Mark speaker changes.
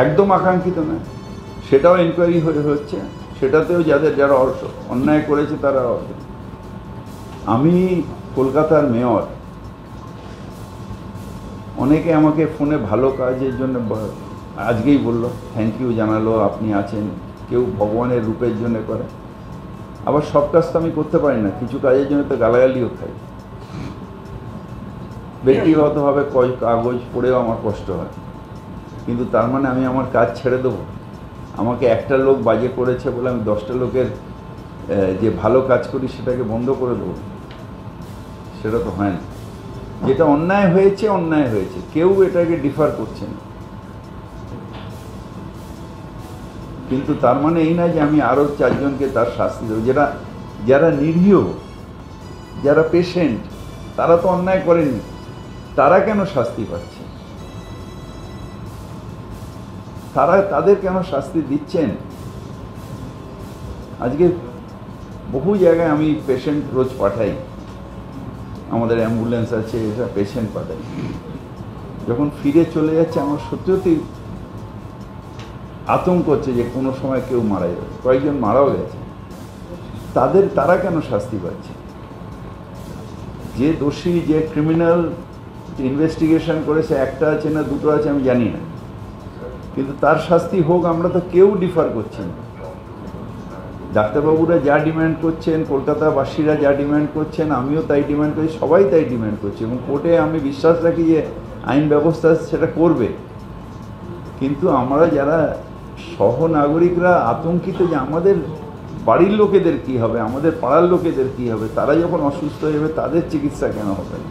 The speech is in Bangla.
Speaker 1: একদম আকাঙ্ক্ষিত নয়, সেটাও এনকোয়ারি হচ্ছে, সেটাতেও যারা অন্যায় করেছে তারা। আমি কলকাতার মেয়র, অনেকে আমাকে ফোনে ভালো কাজের জন্য আজকেই বললো, থ্যাংক ইউ জানালো, আপনি আছেন। কেউ ভগবানের রূপের জন্য করে, আবার সব কাজ তো আমি করতে পারি না, কিছু কাজের জন্য তো গালাগালিও খাই। ব্যক্তিগতভাবে কাগজ পড়েও আমার কষ্ট হয়, কিন্তু তার মানে আমি আমার কাজ ছেড়ে দেবো? আমাকে একটা লোক বাজে করেছে বলে আমি 10টা লোকের যে ভালো কাজ করি সেটাকে বন্ধ করে দেবো? সেটা তো হয় না। যেটা অন্যায় হয়েছে অন্যায় হয়েছে, কেউ এটাকে ডিফার করছে না, কিন্তু তার মানে এই না যে আমি আরও 4 জনকে তার শাস্তি দেবো। যারা নিরীহ, যারা পেশেন্ট, তারা তো অন্যায় করেনি, তারা কেন শাস্তি পাচ্ছে? তাদের কেন শাস্তি দিচ্ছেন? আজকে বহু জায়গায় আমি পেশেন্ট রোজ পাঠাই, আমাদের অ্যাম্বুলেন্স আছে, এটা পেশেন্ট পাঠাই। যখন ফিরে চলে যাচ্ছে আমার সত্যি আতঙ্ক হচ্ছে যে কোনো সময় কেউ মারা যাবে। কয়েকজন মারাও গেছে, তারা কেন শাস্তি পাচ্ছে? যে দোষী, যে ক্রিমিনাল ইনভেস্টিগেশন করেছে, একটা আছে না দুটো আছে আমি জানি না, কিন্তু তার শাস্তি হোক, আমরা তো কেউ ডিফার করছি না। ডাক্তারবাবুরা যা ডিমান্ড করছেন, কলকাতাবাসীরা যা ডিমান্ড করছেন, আমিও তাই ডিমান্ড করি, সবাই তাই ডিমান্ড করছে, এবং কোর্টে আমি বিশ্বাস রাখি যে আইন ব্যবস্থা সেটা করবে। কিন্তু আমরা যারা সহনাগরিকরা আতঙ্কিত যে আমাদের বাড়ির লোকেদের কি হবে, আমাদের পাড়ার লোকেদের কি হবে, তারা যখন অসুস্থ হয়ে যাবে তাদের চিকিৎসা কেন হবে না?